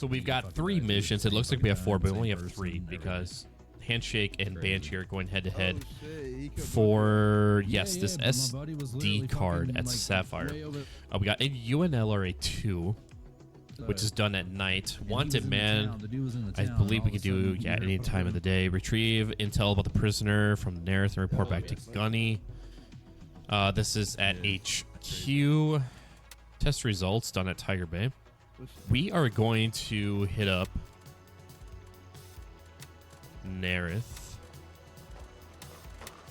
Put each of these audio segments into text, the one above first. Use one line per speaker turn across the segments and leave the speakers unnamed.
So we've got 3 missions. It looks like we have 4, but we only have 3 because Handshake and Banshee are going head to head for, yes, this SD card at Sapphire. We got a UNLRA 2, which is done at night. Wanted Man, I believe we could do, yeah, any time of the day. Retrieve intel about the prisoner from Nerith and report back to Gunny. This is at HQ. Test results done at Tiger Bay. We are going to hit up Nerith.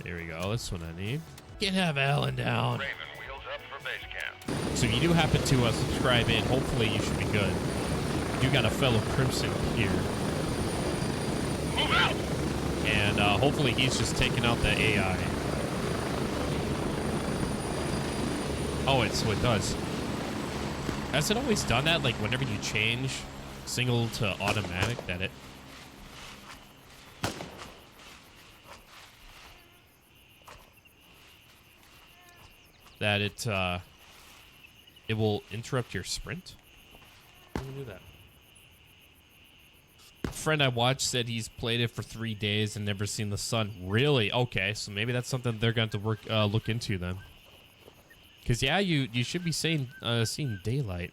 There we go. That's what I need. Can't have Alan down.
Raven, wheels up for base camp.
So if you do happen to subscribe in, hopefully you should be good. You got a fellow Crimson here.
Move out!
And hopefully he's just taking out the AI. Oh, so it does. Has it always done that? Like whenever you change single to automatic, that it will interrupt your sprint? Who knew that? A friend I watched said he's played it for 3 days and never seen the sun. Really? Okay, so maybe that's something they're going to look into then. Because, yeah, you should be seeing daylight.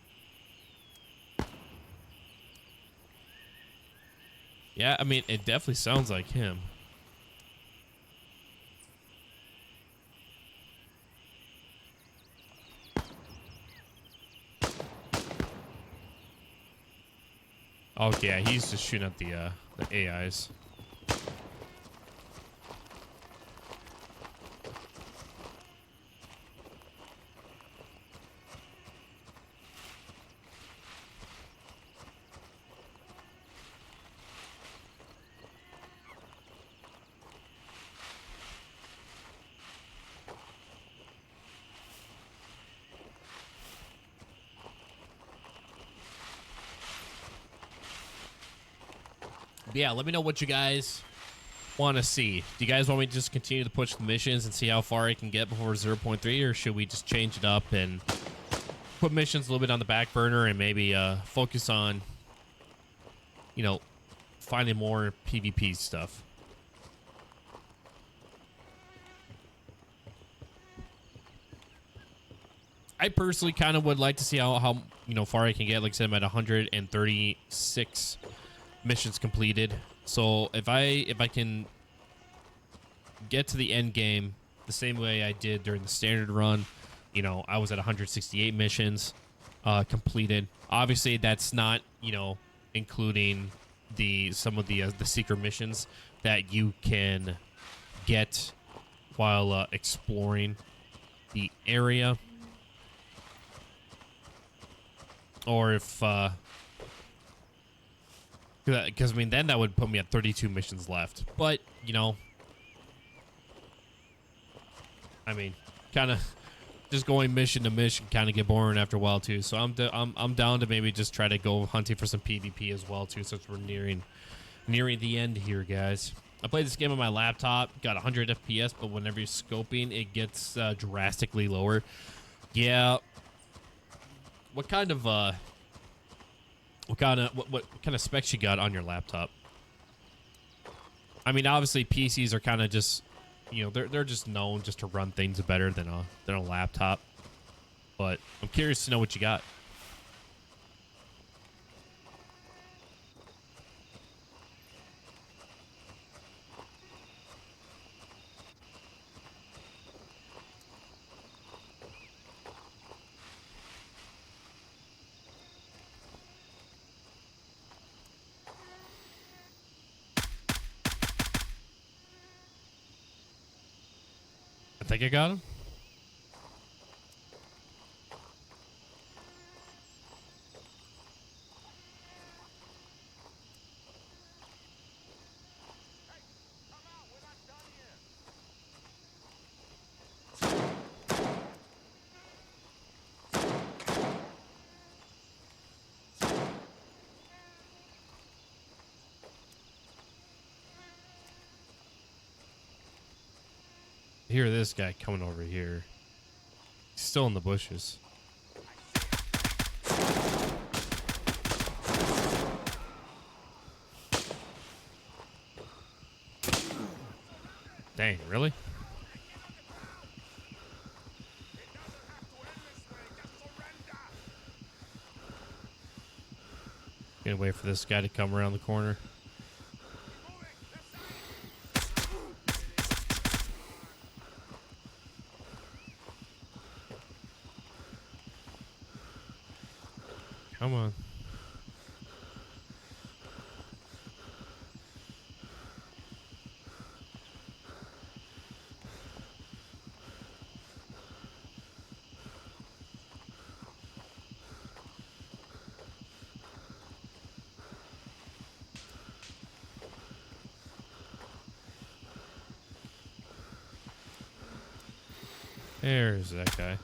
Yeah, I mean, it definitely sounds like him. Oh, yeah, he's just shooting at the AIs. Yeah, let me know what you guys want to see. Do you guys want me to just continue to push the missions and see how far I can get before 0.3, or should we just change it up and put missions a little bit on the back burner and maybe focus on, you know, finding more PvP stuff? I personally kind of would like to see how you know, far I can get. Like I said, I'm at 136 missions completed. So if I can get to the end game the same way I did during the standard run, you know, I was at 168 missions completed. Obviously, that's not, you know, including some of the secret missions that you can get while exploring the area. Or if because, I mean, then that would put me at 32 missions left. But, you know, I mean, kind of just going mission to mission kind of get boring after a while, too. So I'm down to maybe just try to go hunting for some PvP as well, too, since we're nearing the end here, guys. I played this game on my laptop, got 100 FPS, but whenever you're scoping, it gets drastically lower. Yeah. What kind of specs you got on your laptop? I mean, obviously PCs are kind of just, you know, they're just known just to run things better than a laptop. But I'm curious to know what you got. I think I got him. I hear this guy coming over here. He's still in the bushes. Dang, really? Gonna wait for this guy to come around the corner. Come on. There's that guy.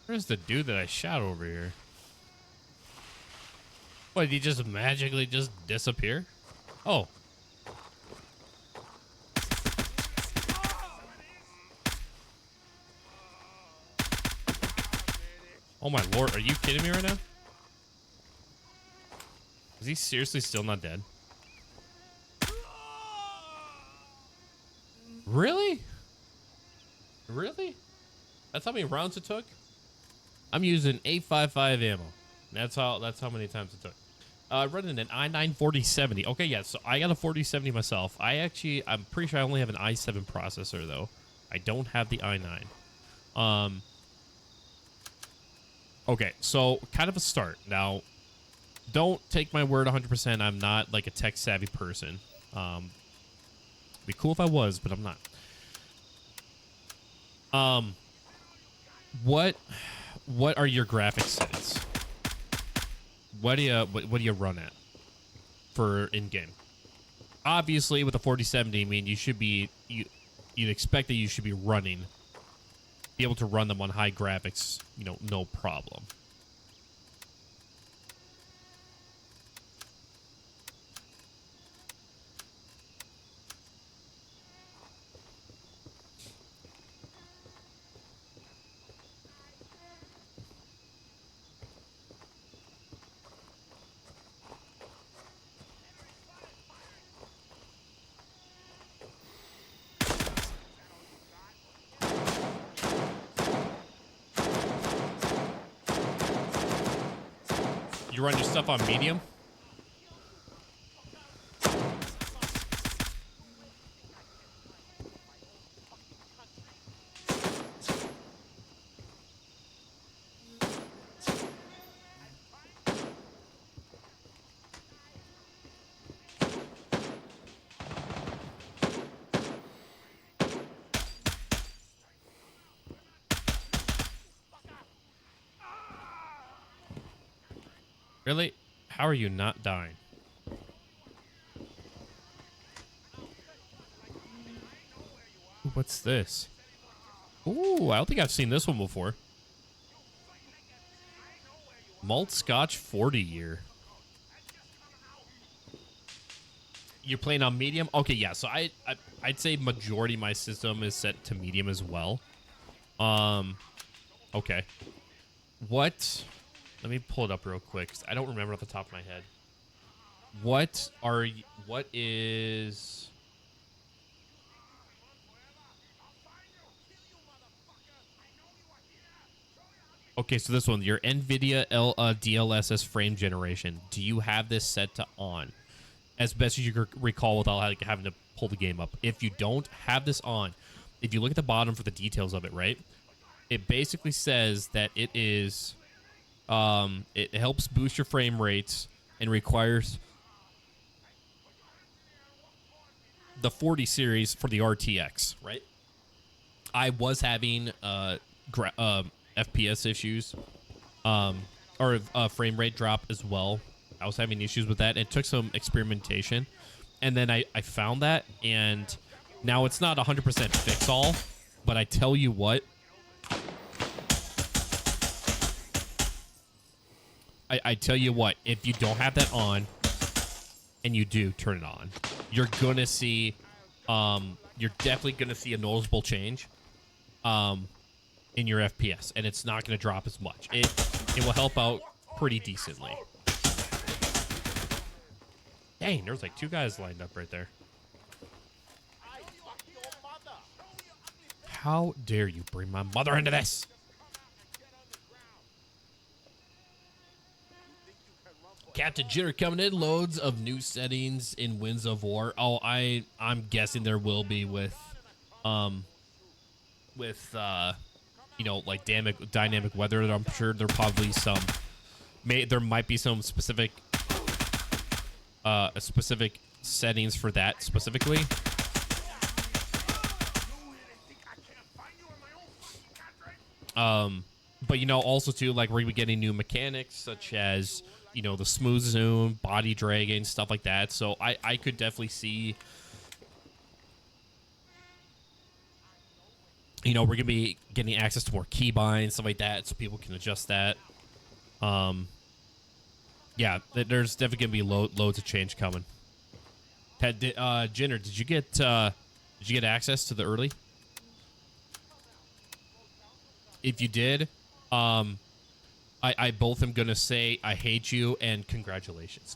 Where's the dude that I shot over here? What, did he just magically just disappear? Oh. Oh my lord, are you kidding me right now? Is he seriously still not dead? Really? Really? That's how many rounds it took? I'm using 855 ammo. That's how many times it took. Running an i9 4070. Okay, yeah, so I got a 4070 myself. I'm pretty sure I only have an i7 processor though. I don't have the i9. Okay, so kind of a start. Now, don't take my word 100%. I'm not like a tech savvy person. Be cool if I was, but I'm not. What are your graphics settings? What do you run at for in game? Obviously, with a 4070, I mean you'd expect that you should be able to run them on high graphics, no problem. You run your stuff on medium? Really? How are you not dying? Ooh, what's this? Ooh, I don't think I've seen this one before. Malt Scotch 40 year. You're playing on medium? Okay, yeah. So I'd say majority of my system is set to medium as well. Okay. What? Let me pull it up real quick, 'cause I don't remember off the top of my head. What is... Okay, so this one, your NVIDIA DLSS frame generation. Do you have this set to on? As best as you can recall without having to pull the game up. If you don't have this on, if you look at the bottom for the details of it, right? It basically says that it is... it helps boost your frame rates and requires the 40 series for the RTX, right? I was having FPS issues, or frame rate drop as well. I was having issues with that. It took some experimentation, and then I found that, and now it's not 100% fix all, but I tell you what, I tell you what, if you don't have that on, and you do turn it on, you're gonna see, you're definitely gonna see a noticeable change. in your FPS, and it's not going to drop as much. It will help out pretty decently. Dang, there's like 2 guys lined up right there. How dare you bring my mother into this? Captain Jitter coming in. Loads of new settings in Winds of War. Oh, I'm guessing there will be with you know, like dynamic weather. I'm sure there probably there might be some specific settings for that specifically. But you know, also too, like, we're gonna be getting new mechanics such as, you know, the smooth zone, body dragging, stuff like that. So I could definitely see, you know, we're gonna be getting access to more keybinds, stuff like that, so people can adjust that. Yeah, there's definitely gonna be loads of change coming. Jinner, did you get access to the early? If you did, I both am gonna say I hate you and congratulations.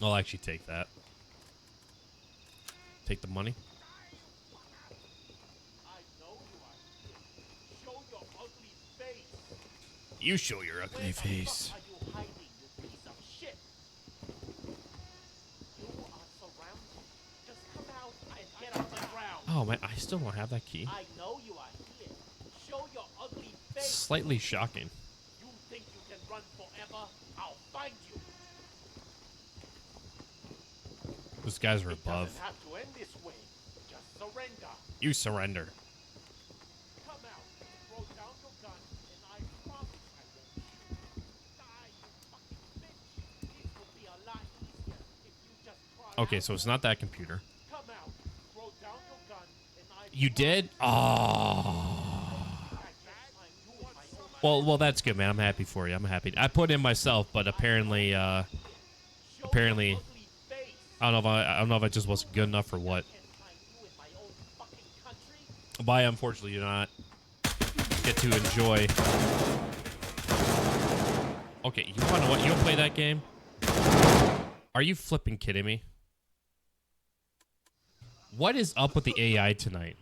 I'll actually take that. Take the money. You show your ugly face. Oh man, I still don't have that key.
I know you are here. Show your ugly face.
Slightly shocking.
You think you can run forever? I'll find you.
Those guys are above.
Doesn't have to end this way. Just surrender.
You surrender.
Come out. Throw down your gun, and I promise I won't shoot. Die, you fucking bitch. This would be a lot easier if you just crawl
Okay,
out.
so it's not that computer.
Come out. Throw down your gun, and I
You did? Oh. Well, that's good, man. I'm happy for you. I'm happy. I put in myself, but apparently, I don't know if I just wasn't good enough or what. But I unfortunately do not get to enjoy. Okay, you want to what? You want to play that game? Are you flipping kidding me? What is up with the AI tonight?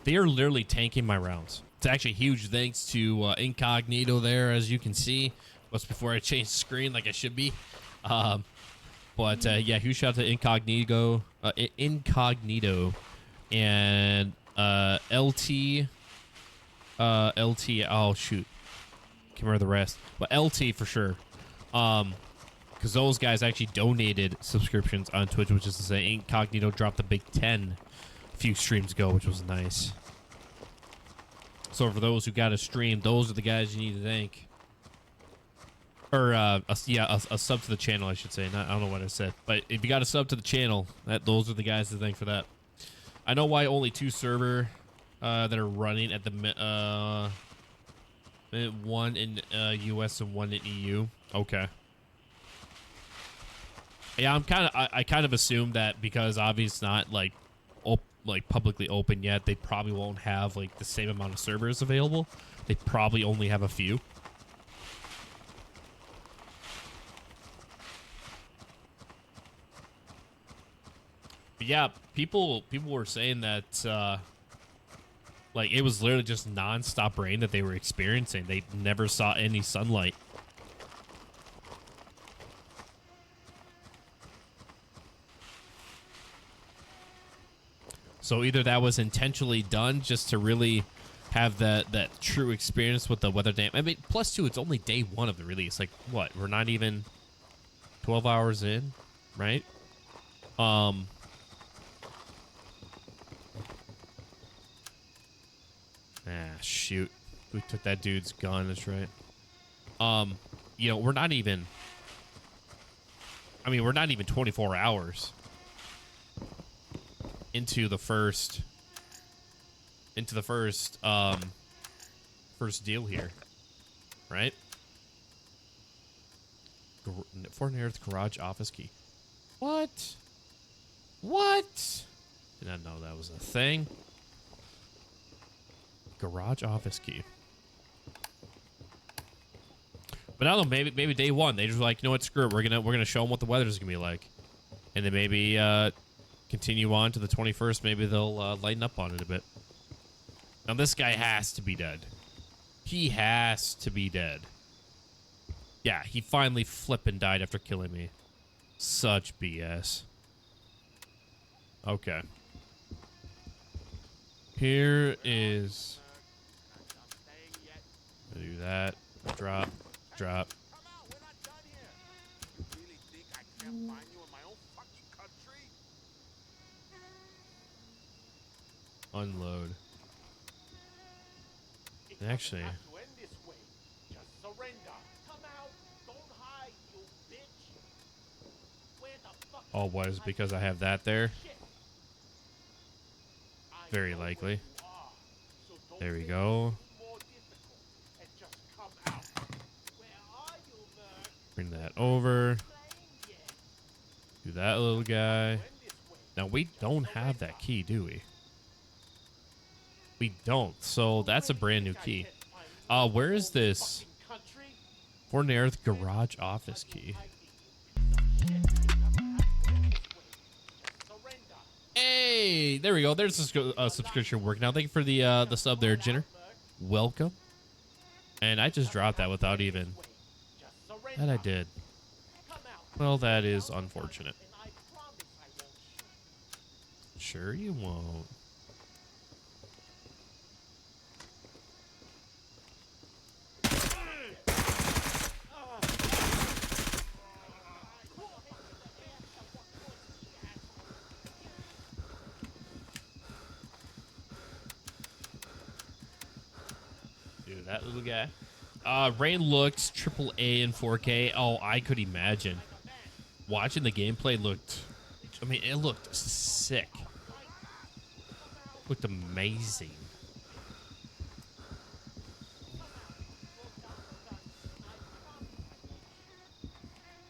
They are literally tanking my rounds. It's actually huge thanks to Incognito there, as you can see. Just before I change the screen like I should be. But yeah, huge shout out to Incognito, and LT. Oh shoot, can't remember the rest, but LT for sure. Because those guys actually donated subscriptions on Twitch, which is to say, Incognito dropped the Big 10 a few streams ago, which was nice. So for those who got a stream, those are the guys you need to thank. Or a sub to the channel, I should say. I don't know what I said, but if you got a sub to the channel, those are the guys to thank for that. I know why only 2 server that are running at the one in US and one in EU. Okay. Yeah, I kind of assumed that because obviously it's not like publicly open yet, they probably won't have like the same amount of servers available. They probably only have a few. But yeah, people were saying that like it was literally just non-stop rain that they were experiencing. They never saw any sunlight. So either that was intentionally done just to really have that true experience with the weather dam. I mean, plus 2, it's only day 1 of the release. Like, what? We're not even 12 hours in, right? Ah, shoot. We took that dude's gun, that's right. You know, we're not even 24 hours into the first deal here, right? Fort Earth garage office key. What? Did not know that was a thing. Garage office key. But I don't know, maybe day one they just were like, you know what, screw it, we're gonna show them what the weather's gonna be like, and then maybe continue on to the 21st. Maybe they'll lighten up on it a bit. Now this guy has to be dead. He has to be dead. Yeah, he finally flippin' died after killing me. Such BS. Okay. Here is. Do that. Drop. Drop.
Come out, we're not done here. You really think I can't find you in my own fucking country?
Unload.
It doesn't
Actually.
have to end this way. Just surrender. Come out, don't hide, you bitch. Where the fuck
Oh, what is it because I have that there?
shit? I
Very
know where
likely.
you are, so don't
There we
make
go.
it more difficult and just come out. Where are you, Merc?
Bring that over.
Playing yet?
Do that little guy.
End this way.
Now, we don't have that key, do we? We don't. So that's a brand new key. Where is this? Fort Airth garage office key. Hey, there we go. There's a subscription work now. Thank you for the sub there, Jenner. Welcome. And I just dropped that without even. That I did. Well, that is unfortunate. Sure you won't. Dude, that little guy. Rain looks AAA in 4K. Oh, I could imagine. Watching the gameplay looked... I mean, it looked sick. Looked amazing.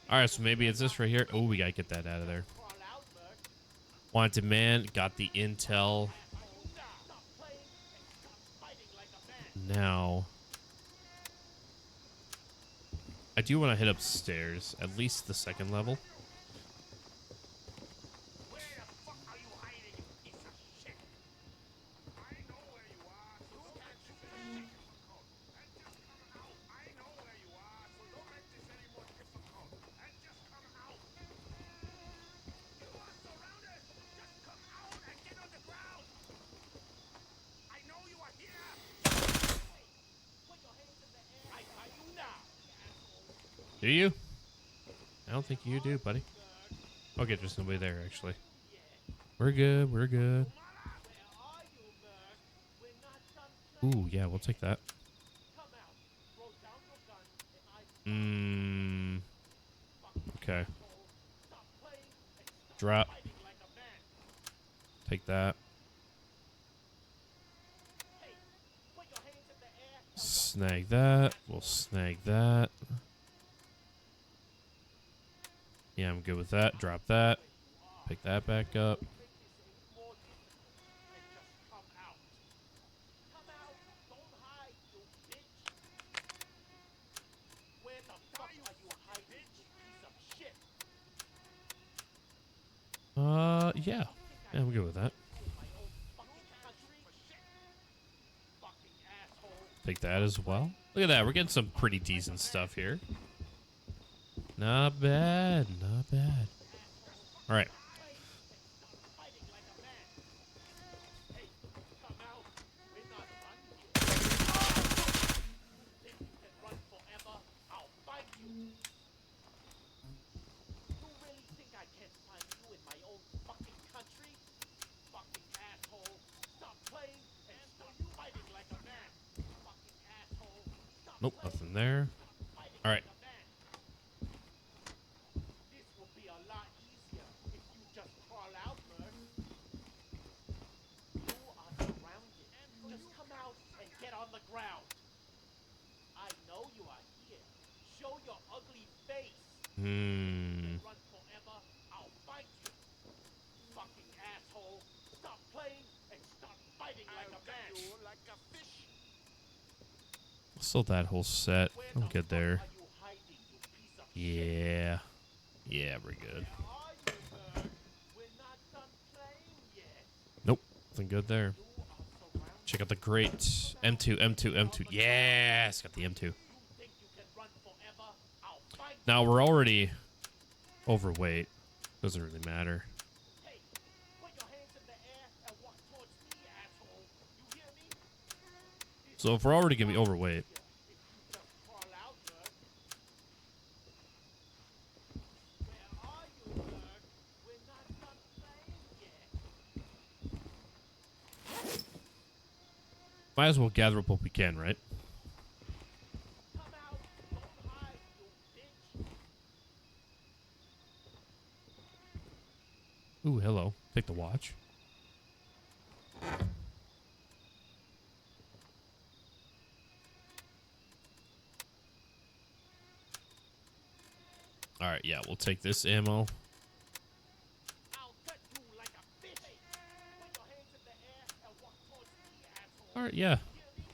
Alright, so maybe it's this right here. Oh, we gotta get that out of there. Wanted man, got the intel. Now, I do want to hit upstairs, at least the second level.
Where the fuck are you hiding, you piece of shit? I know where you are, so don't make this any more difficult. And just come out. I know where you are, so don't make this any more difficult. And just come out. You are surrounded. Just come out and get on the ground. I know you are here. Put your hands in the air. I got you now.
Do you? I don't think you do, buddy. Okay, there's nobody there, actually. We're good, we're good. Ooh, yeah, we'll take that. Okay. Drop. Take that. Snag that. We'll snag that. Yeah, I'm good with that. Drop that. Pick that back up. Yeah. Yeah, I'm good with that. Take that as well. Look at that. We're getting some pretty decent stuff here. Not bad. Not bad. All right. Nope, nothing there. All right.
This will be a lot easier if you just crawl out, Merc. You are surrounded. Just come out and get on the ground. I know you are here. Show your ugly face. Run forever, I'll fight you. Fucking asshole. Stop
Still that whole set. I'm good there. Yeah. Yeah, we're good. Nope. Nothing good there. Check out the great M2, M2, M2. Yes! Got the M2. Now we're already overweight. Doesn't really matter. So if we're already going to be overweight. Might as well gather up what we can, right? Ooh, hello. Take the watch. All right, yeah, we'll take this ammo. All right, yeah.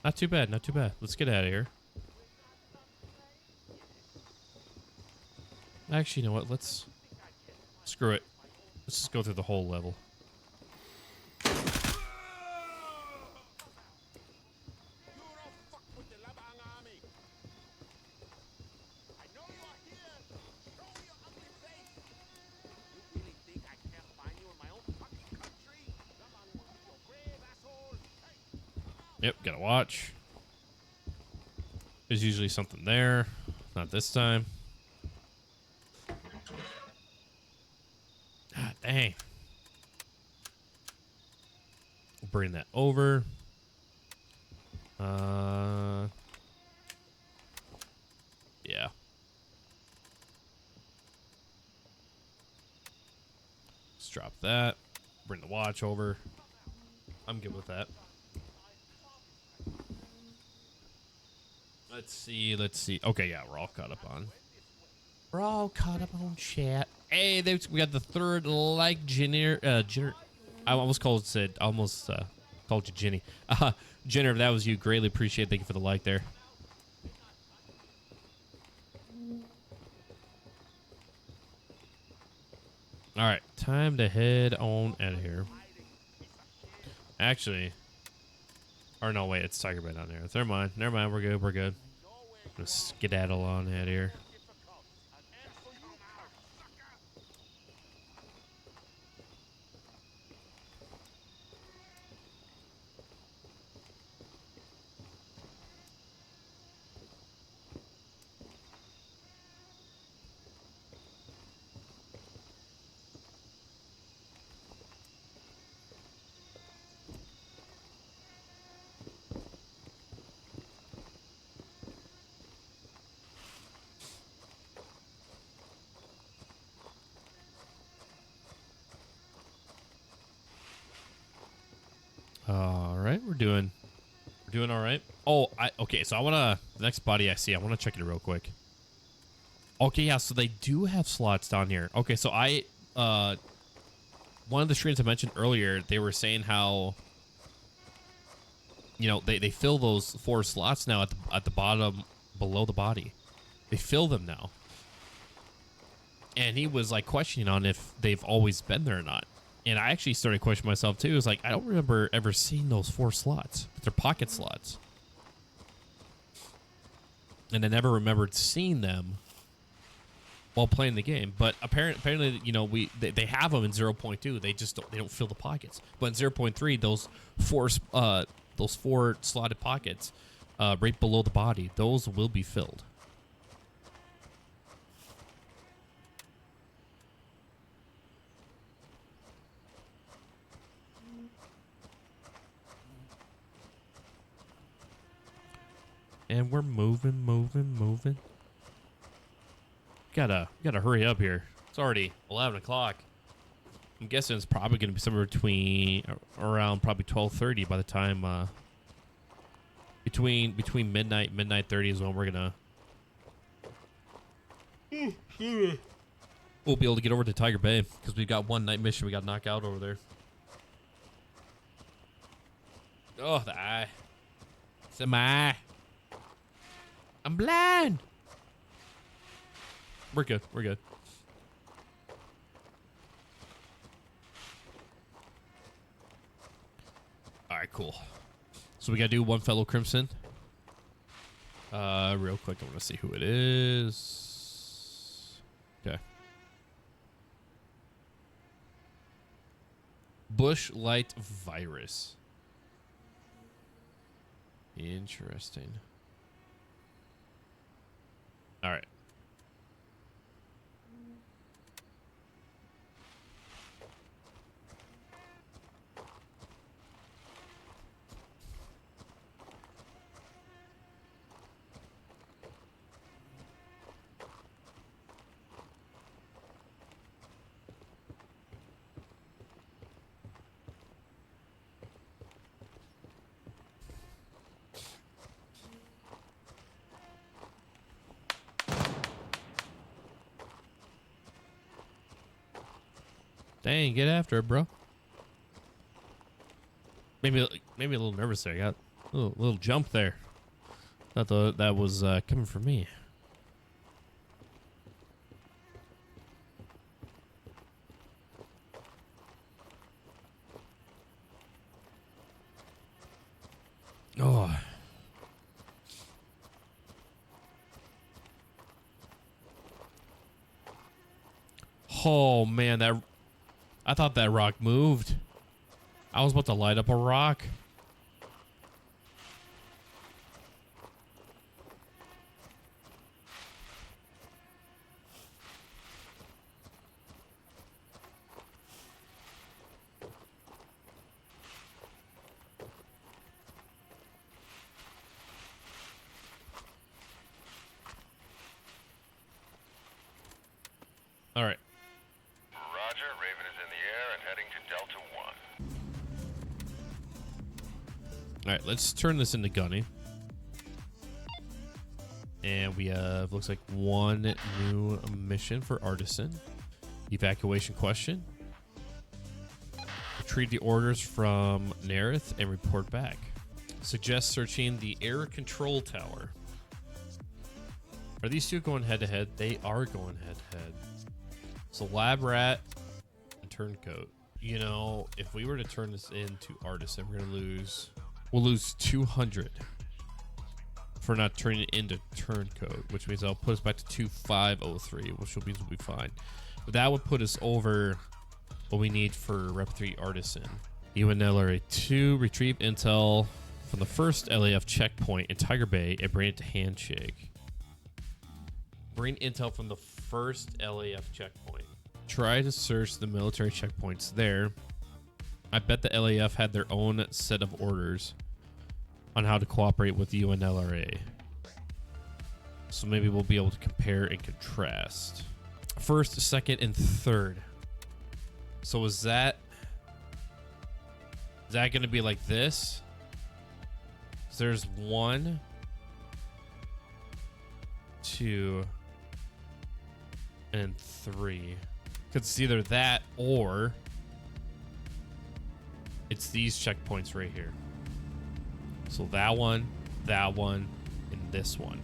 Not too bad, not too bad. Let's get out of here. Actually, you know what? Let's... Screw it. Let's just go through the whole level. Yep, gotta watch. There's usually something there. Not this time. Ah, dang. We'll bring that over. Yeah. Let's drop that. Bring the watch over. I'm good with that. Let's see, let's see. Okay, yeah, we're all caught up on. We're all caught up on chat. Hey, we got the third like Jenner. I almost called called you Jenny. Jenner, if that was you, greatly appreciate it. Thank you for the like there. All right, time to head on out of here. Actually, or no, wait, it's Tiger Bay down there. Never mind, we're good, we're good. Let's skedaddle on out of here. All right, we're doing all right. Oh, okay, so the next body I see, I want to check it real quick. Okay, yeah, so they do have slots down here. Okay, so one of the streams I mentioned earlier, they were saying how, you know, they fill those 4 slots now at the bottom below the body. They fill them now. And he was like questioning on if they've always been there or not. And I actually started questioning myself too. It was like, I don't remember ever seeing those 4 slots. They're pocket slots. And I never remembered seeing them while playing the game. But apparently, you know, they have them in 0.2. They just don't fill the pockets. But in 0.3, those 4 slotted pockets right below the body, those will be filled. And we're moving. Gotta hurry up here. It's already 11 o'clock. I'm guessing it's probably gonna be somewhere between around probably 12:30 by the time between midnight 30 is when we're gonna we'll be able to get over to Tiger Bay because we've got one night mission we got to knock out over there. Oh, the eye. Semi. I'm blind. We're good. We're good. All right, cool. So we got to do one fellow Crimson. Real quick, I want to see who it is. Okay. Bush Light Virus. Interesting. All right. Dang, get after it, bro. Maybe a little nervous there. I got a little jump there. Thought that was coming from me. Oh. Oh man, I thought that rock moved. I was about to light up a rock. All right.
Roger, Raven is in the air and heading to Delta 1.
All right, let's turn this into gunning. And we have, looks like, one new mission for Artisan. Evacuation question. Retrieve the orders from Nerith and report back. Suggest searching the air control tower. Are these two going head to head? They are going head to head. So Lab Rat and Turncoat. You know, if we were to turn this into Artisan, we'll lose 200 for not turning it into Turncoat, which means I'll put us back to 2503, which means we'll be fine. But that would put us over what we need for Rep 3 Artisan. UNLRA 2, retrieve intel from the first LAF checkpoint in Tiger Bay and bring it to Handshake. Bring intel from the first LAF checkpoint. Try to search the military checkpoints there. I bet the LAF had their own set of orders on how to cooperate with UNLRA. So maybe we'll be able to compare and contrast. First, second, and third. So is that going to be like this? So there's 1, 2, and 3. Because it's either that or it's these checkpoints right here. So that one, and this one.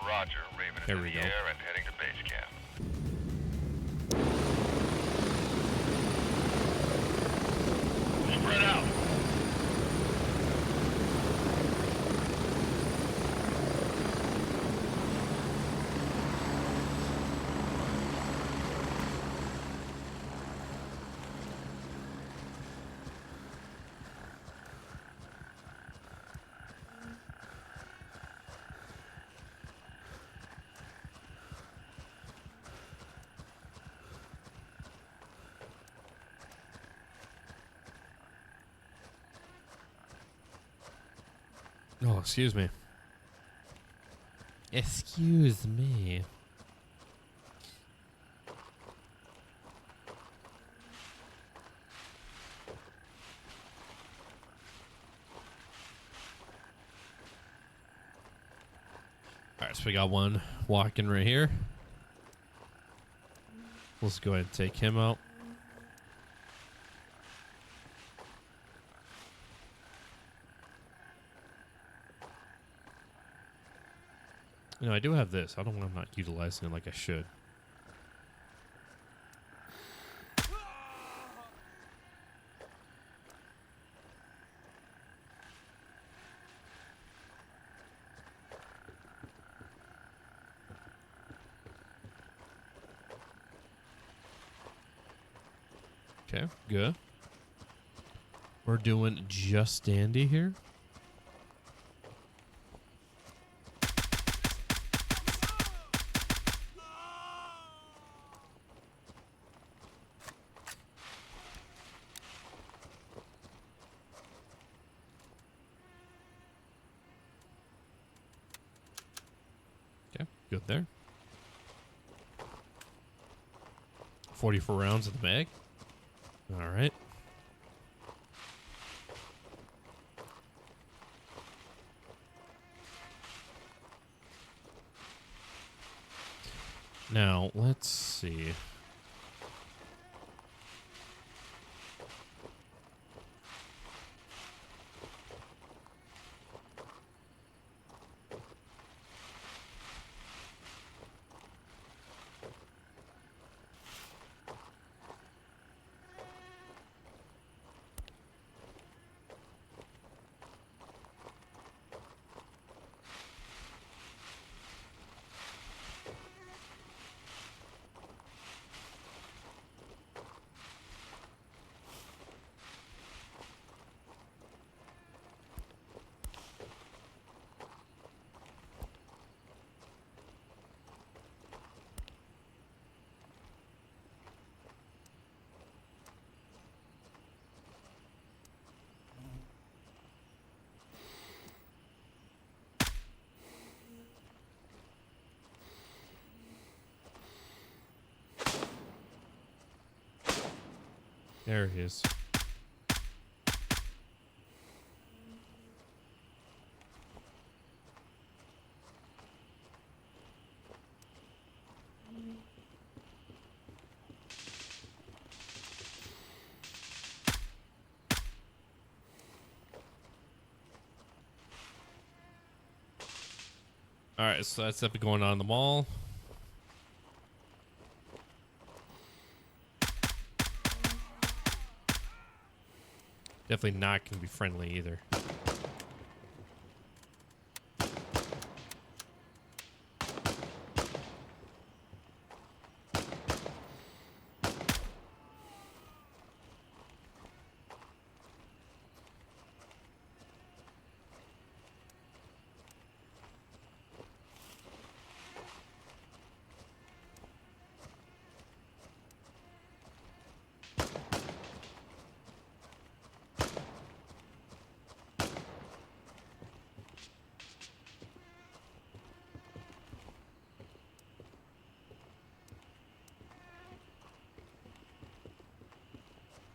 Roger, Raven is
There
in
we
the
go.
air and heading to base camp. Spread out.
Oh, excuse me. Excuse me. All right, so we got one walking right here. Let's go ahead and take him out. You know, I do have this. I don't know why I'm not utilizing it like I should. Okay, good. We're doing just dandy here. Okay, good there. 44 rounds in the bag. All right. Now, let's see. There he is. All right, so that's up going on in the mall. Definitely not going to be friendly either.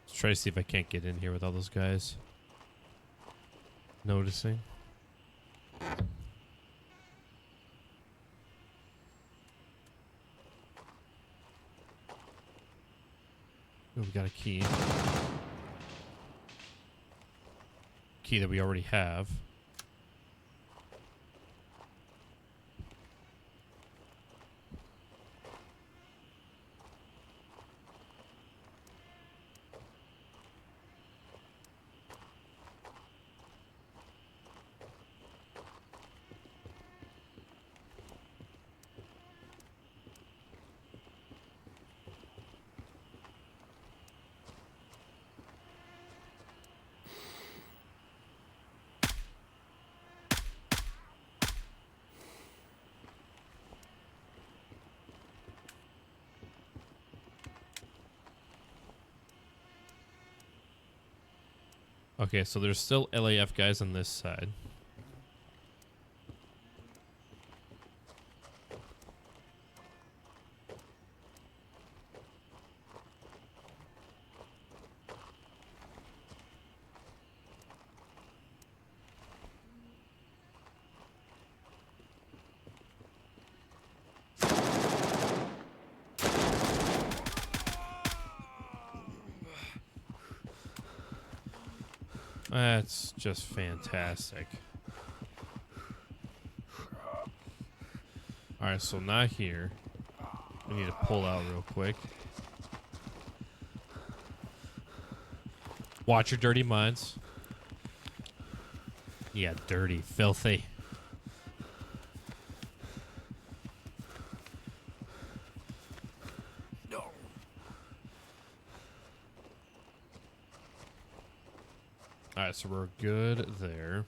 Let's try to see if I can't get in here with all those guys noticing. Oh, we got a key. Key that we already have. Okay, so there's still LAF guys on this side. That's just fantastic. All right, so not here. We need to pull out real quick. Watch your dirty minds. Yeah, dirty, filthy.
No.
All right, so we're good there.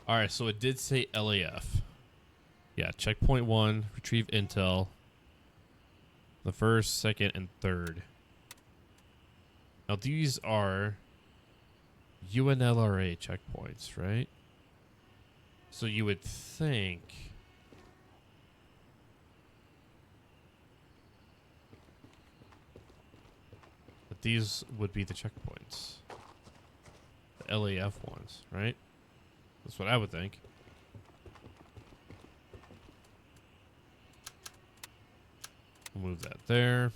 All right, so it did say LAF. Yeah, checkpoint 1, retrieve intel. The first, second, and third. Now these are UNLRA checkpoints, right? So you would think that these would be the checkpoints. The LAF ones, right? That's what I would think. We'll move that there.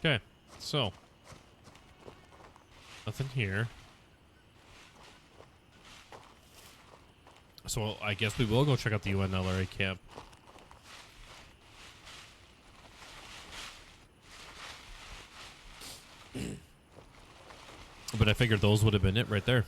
Okay, so nothing here. So I guess we will go check out the UNLRA camp. But I figured those would have been it right there.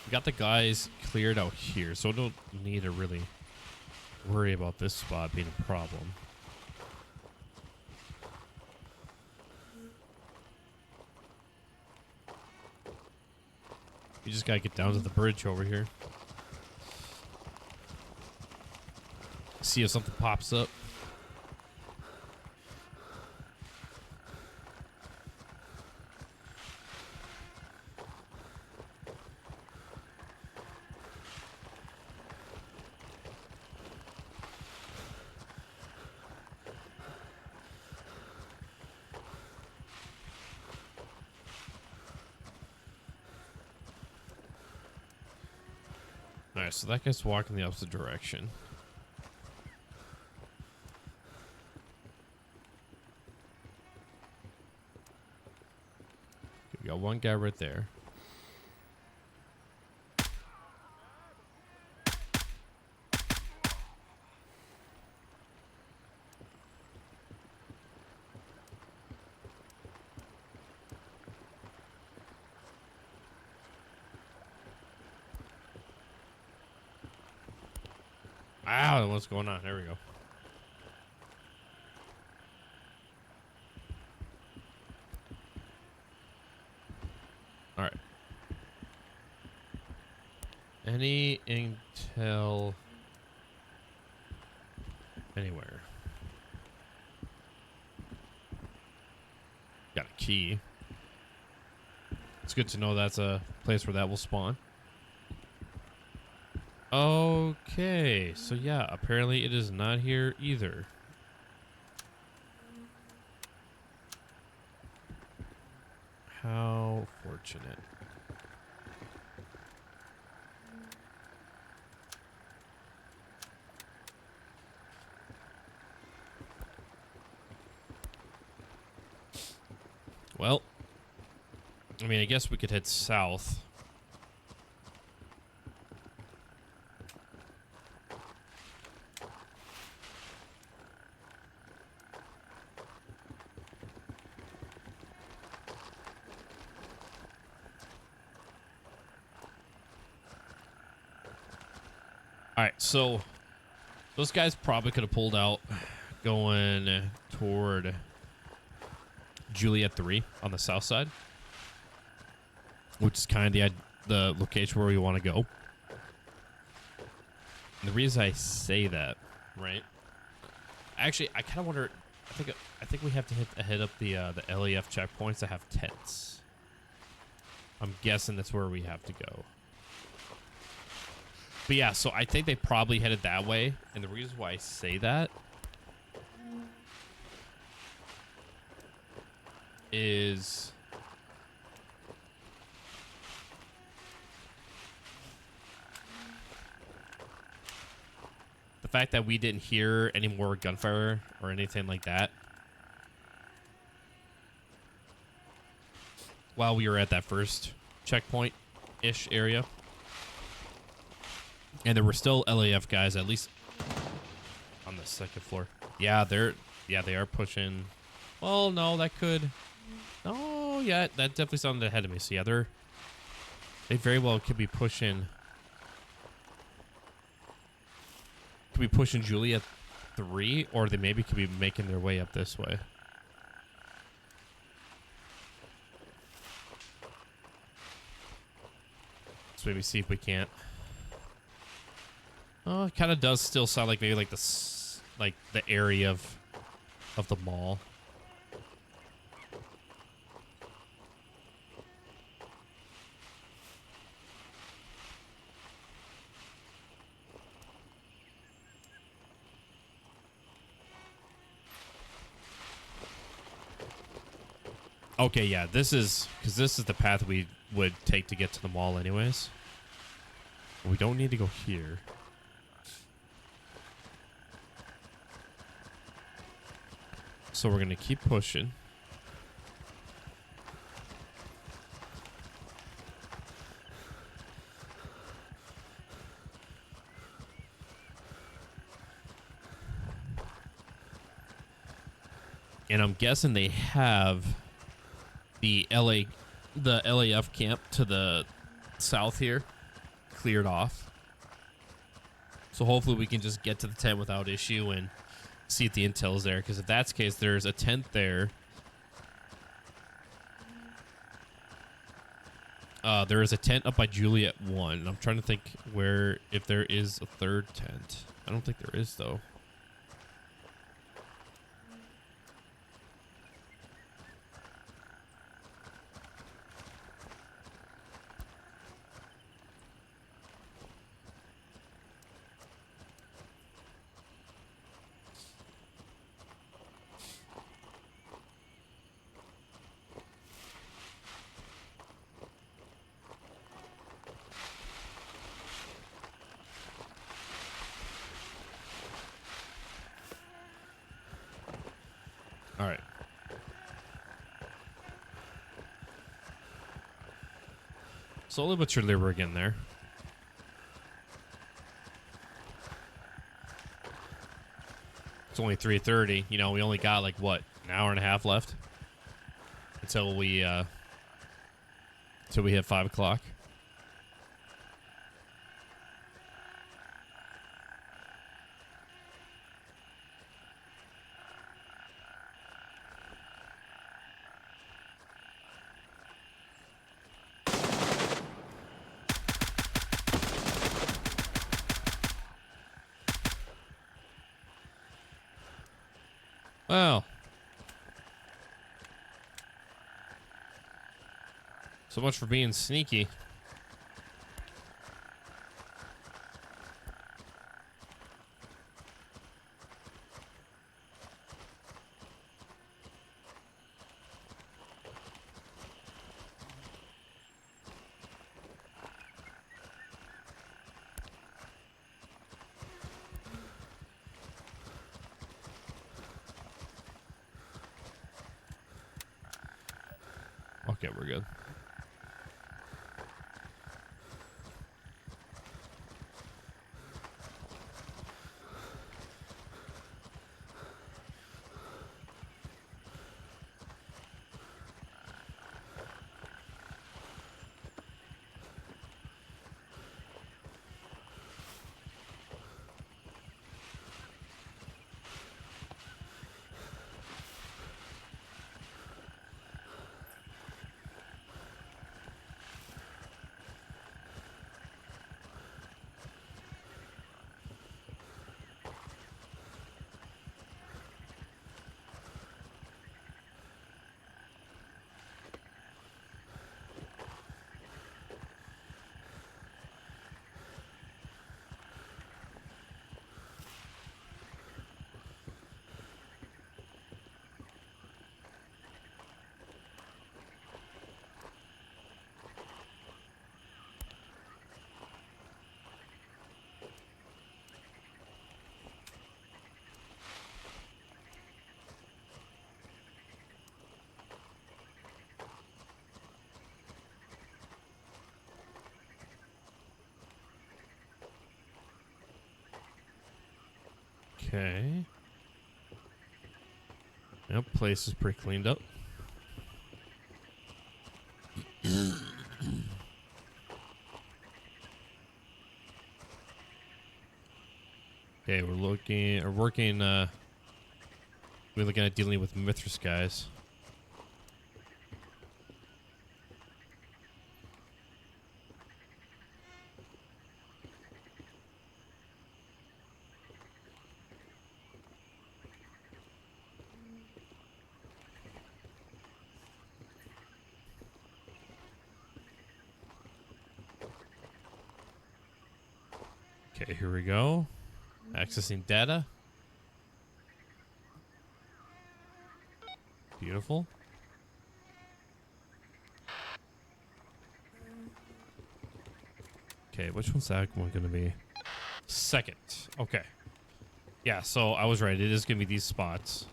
We got the guys cleared out here, so don't need to really worry about this spot being a problem. You just gotta get down to the bridge over here. See if something pops up. Alright, so that guy's walking the opposite direction. We got one guy right there. Wow, what's going on? There we go. All right. Any intel anywhere? Got a key. It's good to know that's a place where that will spawn. Okay, so yeah, apparently it is not here either. How fortunate. Well, I mean, I guess we could head south. All right, so those guys probably could have pulled out going toward Juliet 3 on the south side, which is kind of the location where we want to go. And the reason I say that, right? Actually, I kind of wonder. I think we have to hit up the LAF checkpoints that have tents. I'm guessing that's where we have to go. But yeah, so I think they probably headed that way, and the reason why I say that is the fact that we didn't hear any more gunfire or anything like that while we were at that first checkpoint-ish area. And there were still LAF guys, at least on the second floor. Yeah, they are pushing. Well, no, that could. Oh, yeah, that definitely sounded ahead of me. So yeah, they very well could be pushing. Could be pushing Juliet 3, or they maybe could be making their way up this way. Let's maybe see if we can't. Oh, it kind of does still sound like maybe like the area of the mall. Okay, yeah, this is the path we would take to get to the mall anyways. We don't need to go here. So we're going to keep pushing. And I'm guessing they have the LAF camp to the south here cleared off. So hopefully we can just get to the tent without issue and see if the intel's there, because if that's the case, there's a tent there. There is a tent up by Juliet 1. I'm trying to think if there is a third tent. I don't think there is, though. All right. Slowly but surely we're getting there. It's only 3:30. You know, we only got like what, an hour and a half left until we hit 5 o'clock. Well, so much for being sneaky. Okay, we're good. Okay. Yep, place is pretty cleaned up. Okay, we're working at dealing with Mithras guys. Okay, here we go. Accessing data. Beautiful. Okay, which one's that one going to be? Second. Okay. Yeah, so I was right. It is going to be these spots.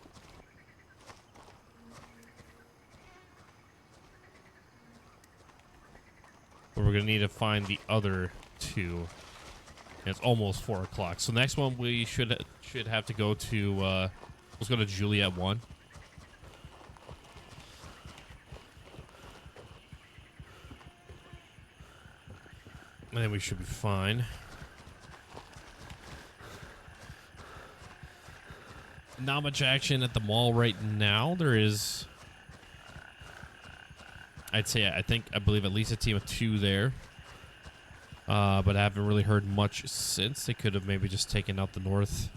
But we're going to need to find the other two. And it's almost 4 o'clock. So next one we should have to go to, let's go to Juliet 1. And then we should be fine. Not much action at the mall right now. There is, I believe at least a team of 2 there. But I haven't really heard much since. They could have maybe just taken out the north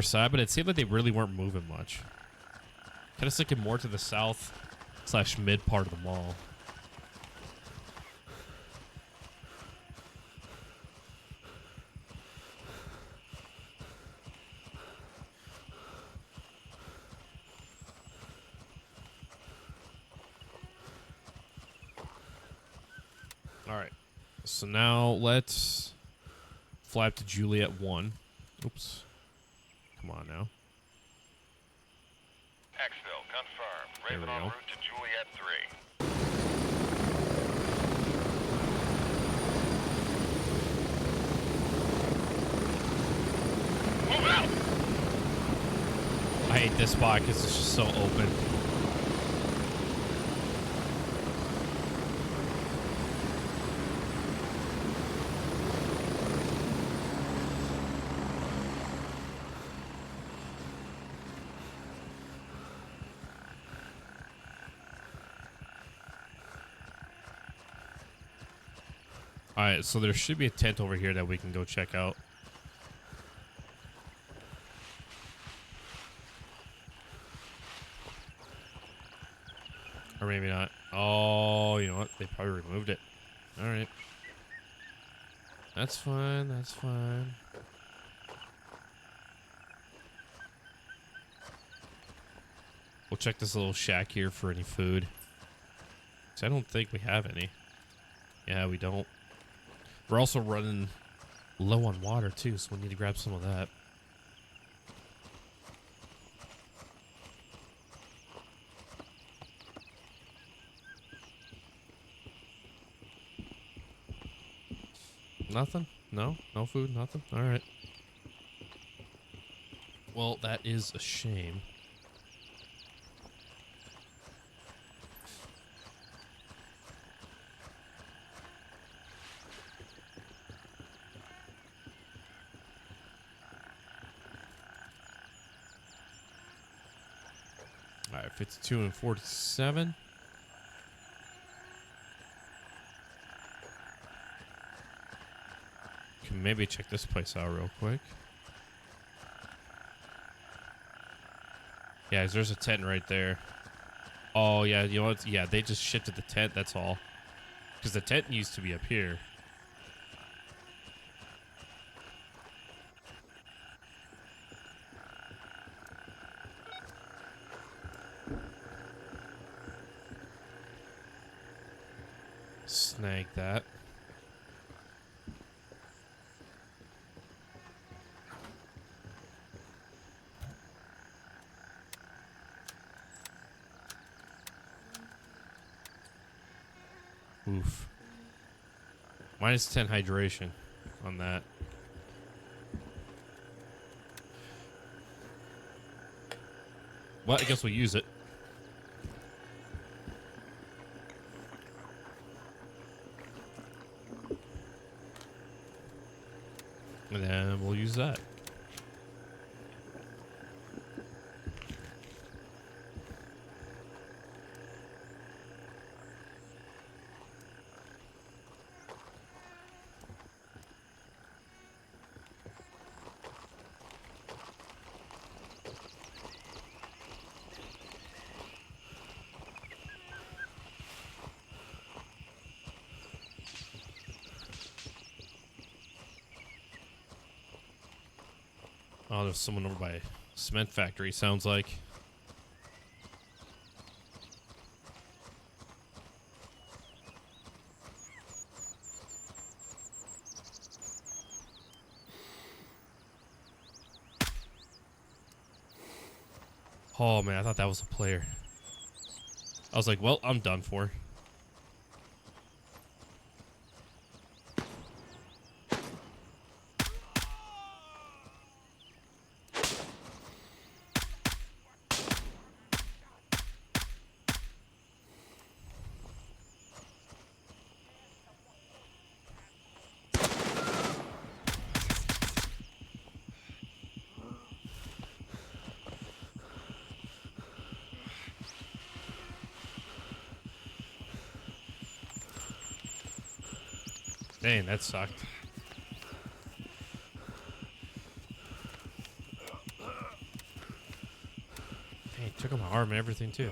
side, but it seemed like they really weren't moving much. Kind of sticking more to the south / mid part of the mall. All right. So now let's fly up to Juliet 1. Oops. Come on now.
Exfil, confirmed.
There we
Raven en
go.
route to Juliet 3. Move out!
I hate this spot because it's just so open. Alright, so there should be a tent over here that we can go check out. Or maybe not. Oh, you know what? They probably removed it. Alright. That's fine, that's fine. We'll check this little shack here for any food. 'Cause I don't think we have any. Yeah, we don't. We're also running low on water too, so we need to grab some of that. Nothing? No? No food? Nothing? Alright. Well, that is a shame. Alright, 52 and 47. Can maybe check this place out real quick. Yeah, there's a tent right there. Oh, yeah, you know what? Yeah, they just shifted the tent, that's all. Because the tent used to be up here. Snag that. Oof. Minus 10 hydration on that. Well, I guess we'll use it. And then we'll use that. Oh, there's someone over by a cement factory, sounds like. Oh, man, I thought that was a player. I was like, well, I'm done for. Dang, that sucked. Dang, took out my arm and everything, too.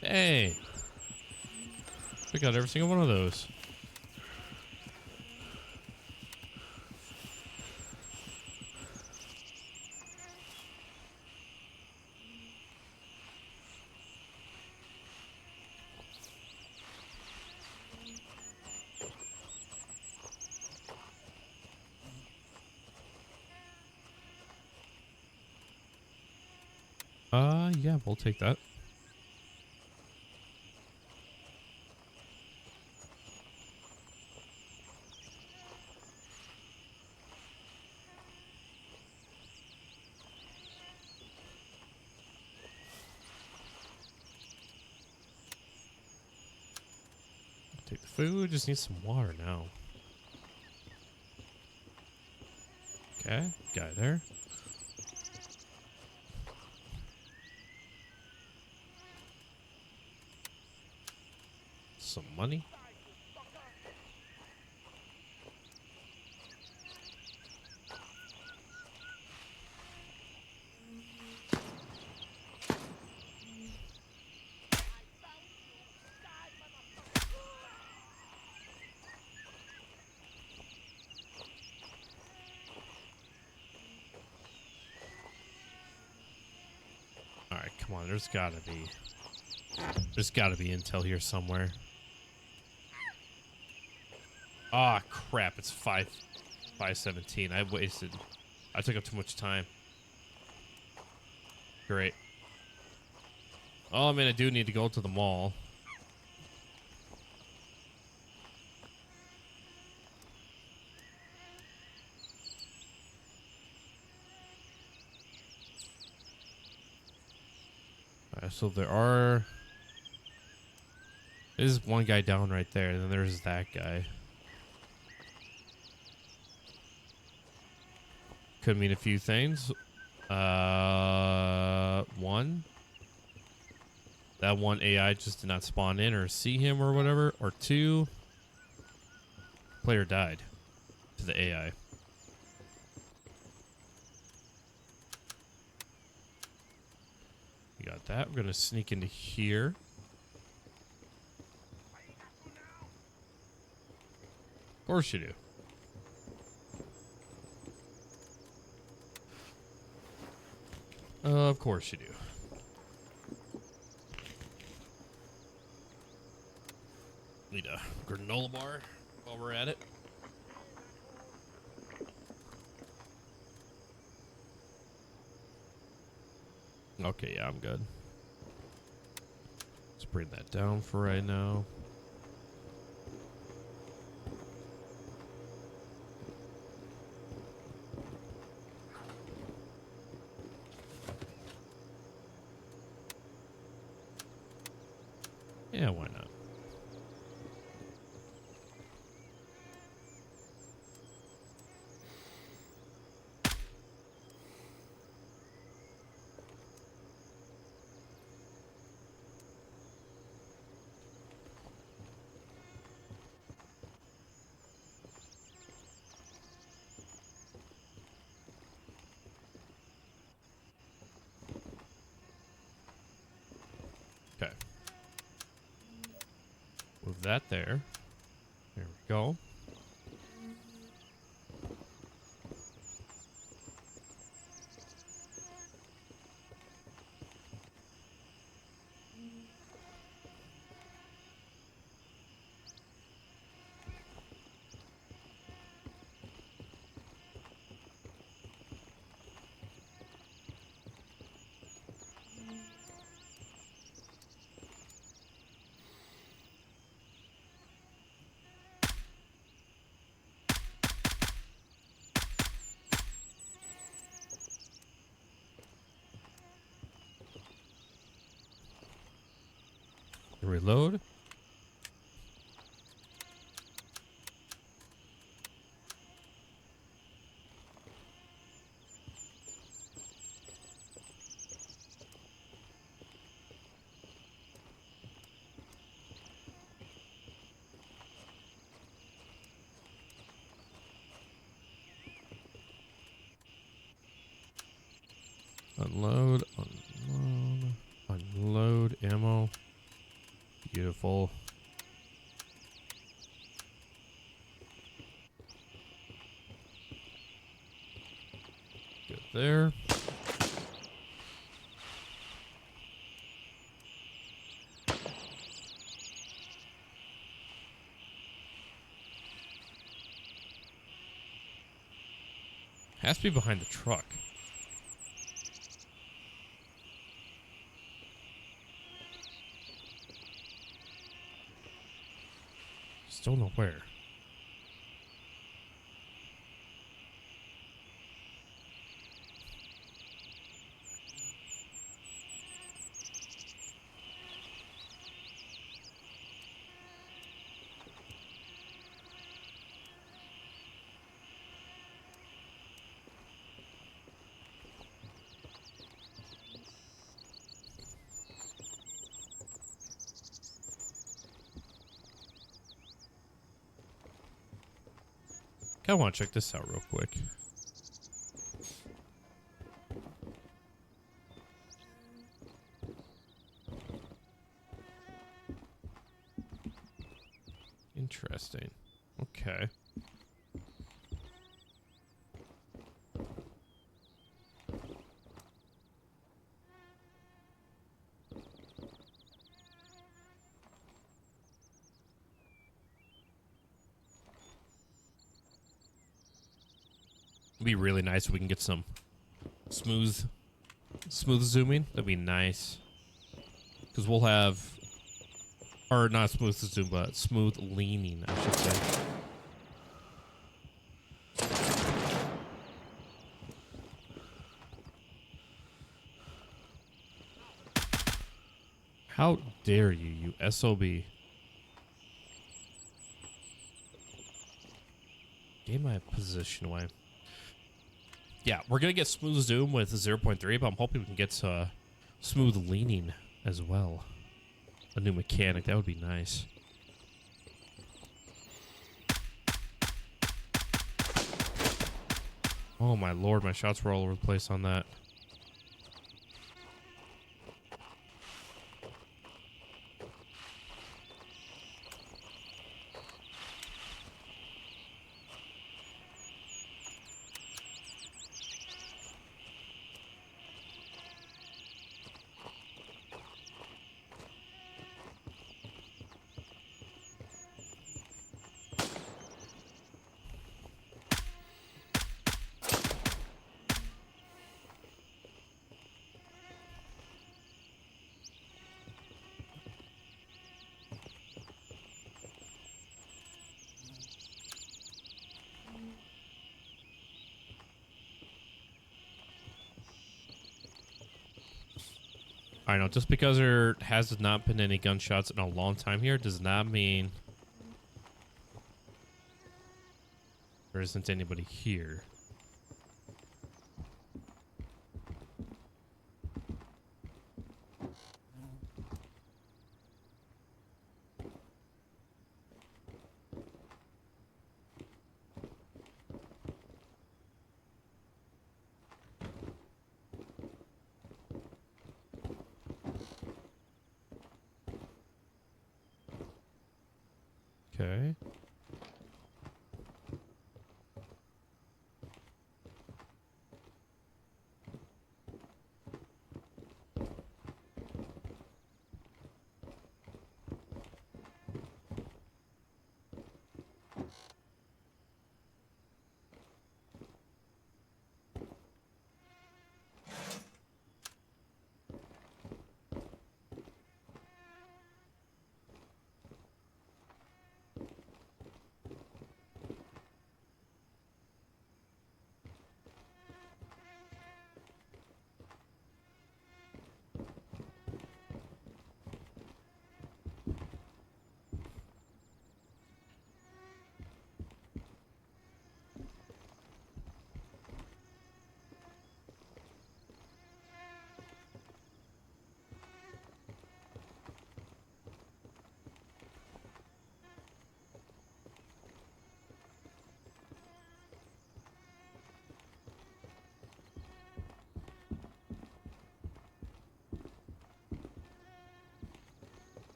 Hey, we got every single one of those. Yeah, we'll take that. Take the food, just need some water now. Okay, guy there. Some money. Alright, come on, there's gotta be intel here somewhere. Ah, crap. It's 5:17. I took up too much time. Great. Oh, I mean, I do need to go to the mall. So there is one guy down right there, and then there's that guy. Could mean a few things. One, that one AI just did not spawn in or see him or whatever. Or two, player died to the AI. We got that. We're gonna sneak into here. Of course you do. Of course you do. Need a granola bar while we're at it. Okay, yeah, I'm good. Let's bring that down for right now. Yeah, why not? Okay. Move that there. There we go. Reload. Unload, unload, unload ammo. Beautiful. Good there. Has to be behind the truck. Just don't know where. I want to check this out real quick. Interesting. Okay. It'd be really nice if we can get some smooth zooming. That'd be nice. Because we'll have, or not smooth zoom, but smooth leaning, I should say. How dare you, you SOB. Gave my position away. Yeah, we're going to get smooth zoom with 0.3, but I'm hoping we can get smooth leaning as well. A new mechanic, that would be nice. Oh my lord, my shots were all over the place on that. I know, just because there has not been any gunshots in a long time here does not mean there isn't anybody here. Okay.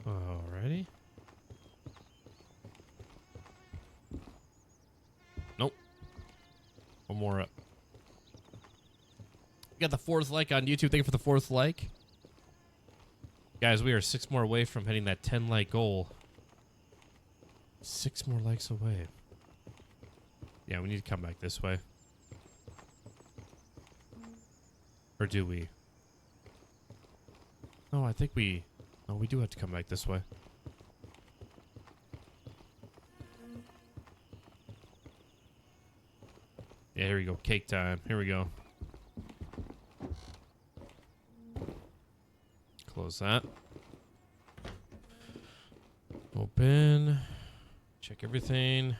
Alrighty. Nope. One more up. Got the 4th like on YouTube. Thank you for the 4th like. Guys, we are 6 more away from hitting that 10 like goal. 6 more likes away. Yeah, we need to come back this way. Or do we? No, I think we... No, we do have to come back this way. Yeah, here we go. Cake time. Here we go. Close that. Open. Check everything.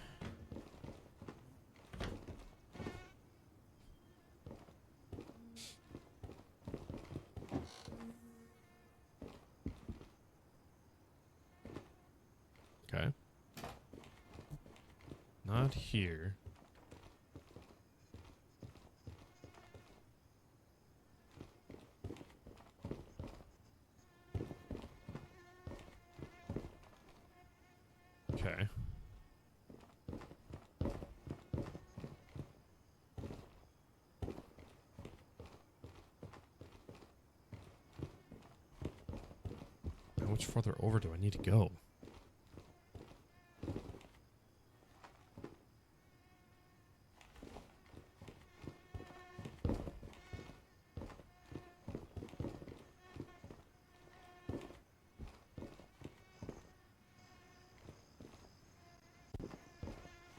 Okay. Not here. Okay. How much farther over do I need to go?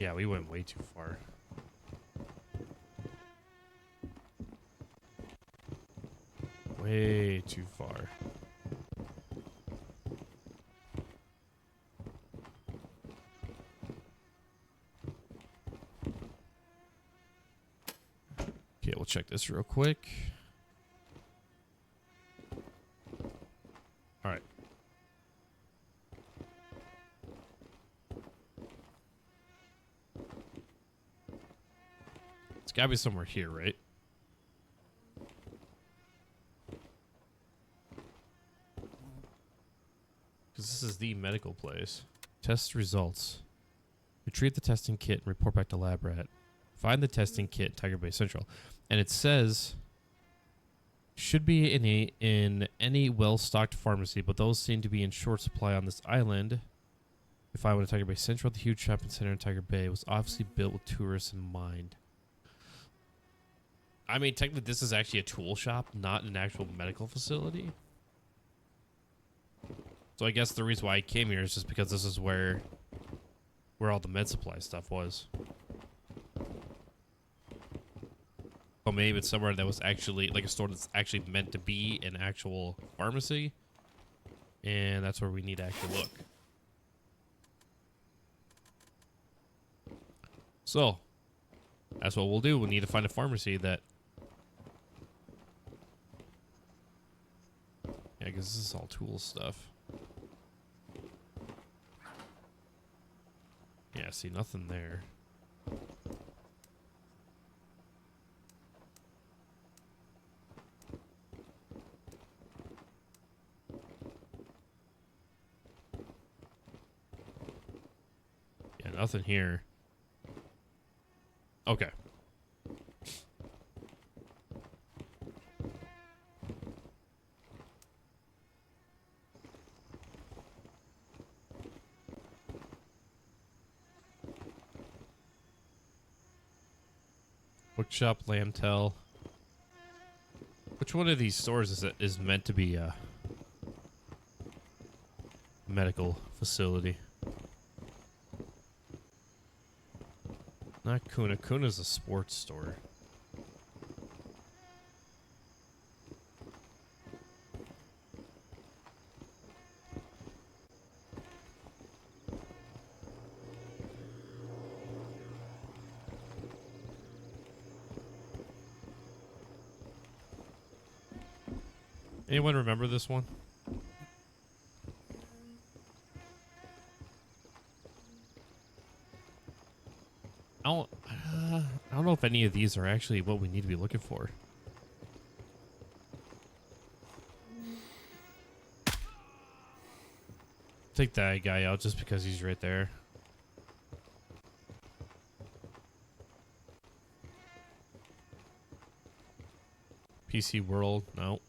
Yeah, we went way too far. Way too far. Okay, we'll check this real quick. All right. It's gotta be somewhere here, right? Because this is the medical place. Test results. Retrieve the testing kit and report back to lab rat. Find the testing kit, Tiger Bay Central. And it says should be in any well-stocked pharmacy, but those seem to be in short supply on this island. If I went to Tiger Bay Central, the huge shopping center in Tiger Bay was obviously built with tourists in mind. I mean, technically, this is actually a tool shop, not an actual medical facility. So I guess the reason why I came here is just because this is where all the med supply stuff was. Or maybe it's somewhere that was actually like a store that's actually meant to be an actual pharmacy. And that's where we need to actually look. So, that's what we'll do. We'll need to find a pharmacy that... Yeah, because this is all tool stuff. Yeah, see, nothing there. Yeah, nothing here. Okay. Bookshop, Lamtel. Which one of these stores is meant to be a medical facility? Not Kuna. Kuna's a sports store. Anyone remember this one? I don't know if any of these are actually what we need to be looking for. Take that guy out just because he's right there. PC World, no.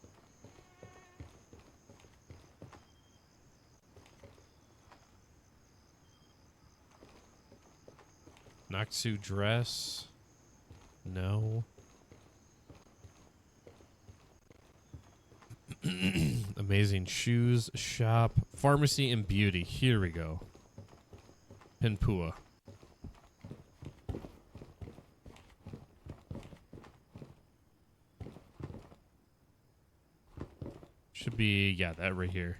Naksu dress, no. Amazing shoes shop, pharmacy and beauty. Here we go. Pinpua. Should be, yeah, that right here.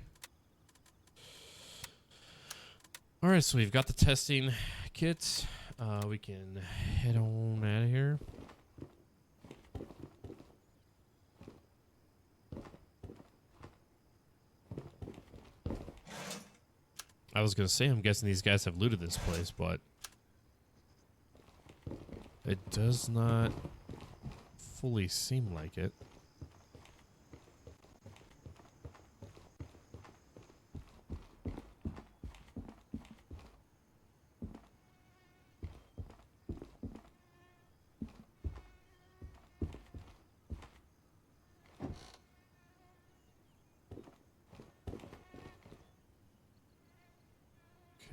All right, so we've got the testing kits. We can head on out of here. I was going to say, I'm guessing these guys have looted this place, but it does not fully seem like it.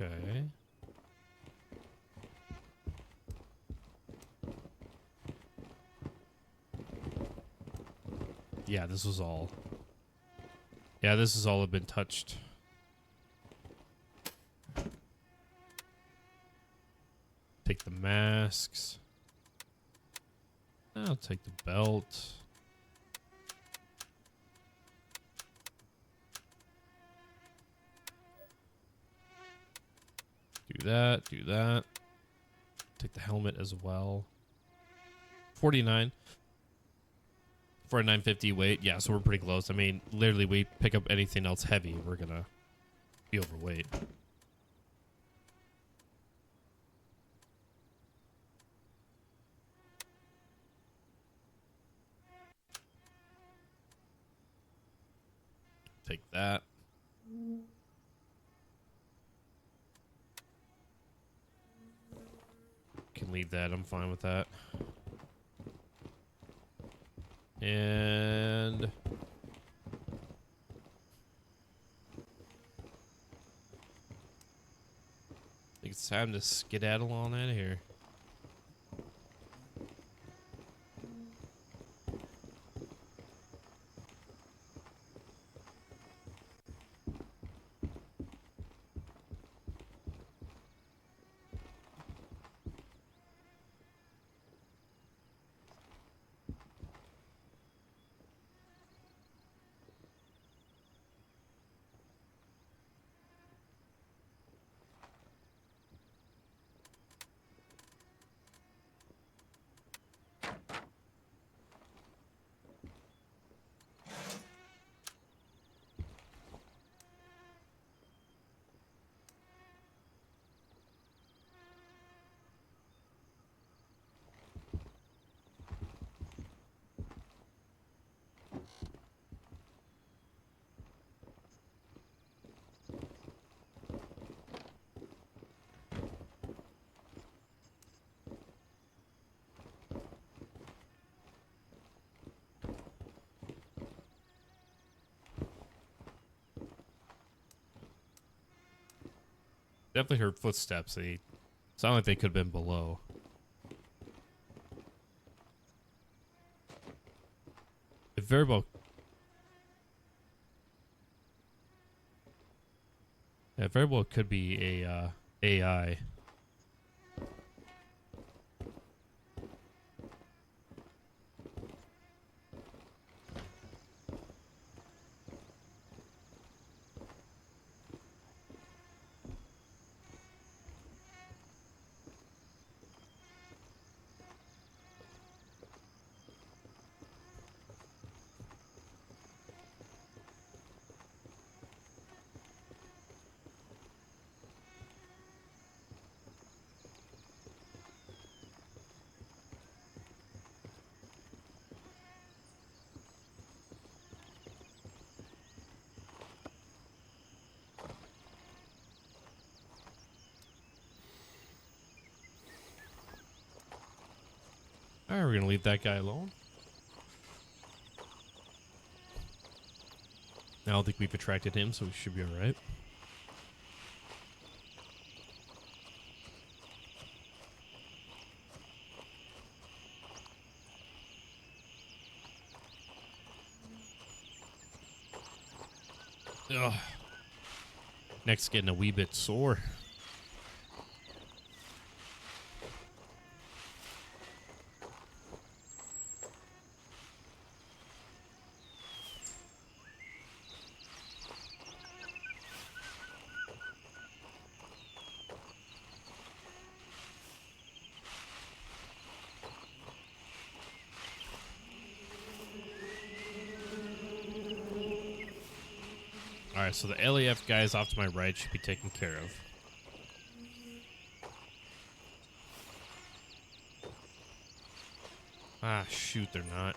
Okay. Yeah, this was all. Yeah, this has all been touched. Take masks. I'll take the belt. Do that, do that. Take the helmet as well. 49 for a 950 weight. Yeah, so we're pretty close. I mean, literally, we pick up anything else heavy, we're gonna be overweight. Take that. Can leave that. I'm fine with that. And I think it's time to skedaddle on out of here. Definitely heard footsteps. They sound like they could have been below. It very well. It very well could be a AI. Alright, we're gonna leave that guy alone. I don't think we've attracted him, so we should be alright. Ugh. Neck's getting a wee bit sore. Alright, so the LAF guys off to my right should be taken care of. Ah, shoot, they're not.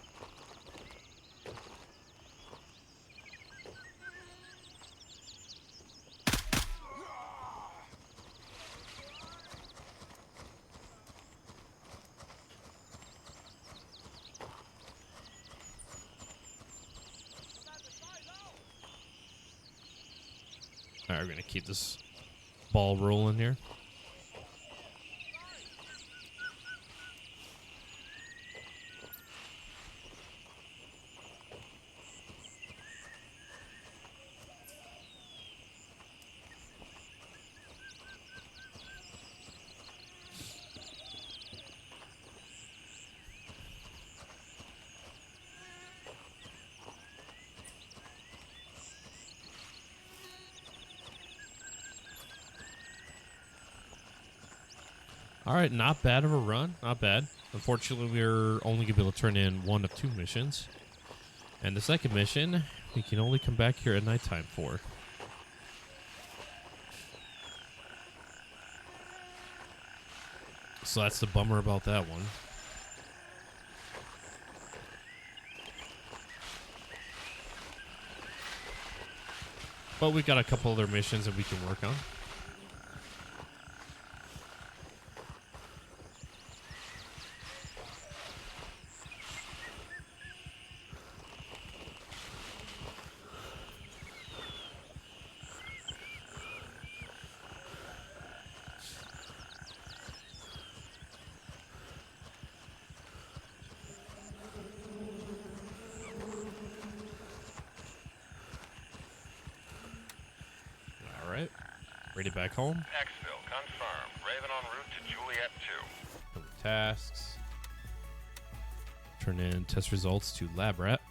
Alright, we're gonna keep this ball rolling here. All right, not bad of a run. Not bad. Unfortunately, we're only going to be able to turn in 1 of 2 missions. And the second mission, we can only come back here at nighttime for. So that's the bummer about that one. But we've got a couple other missions that we can work on. All right. Ready back home.
Exfil, confirmed. Raven en route to Juliet 2.
Tasks. Turn in test results to lab rat.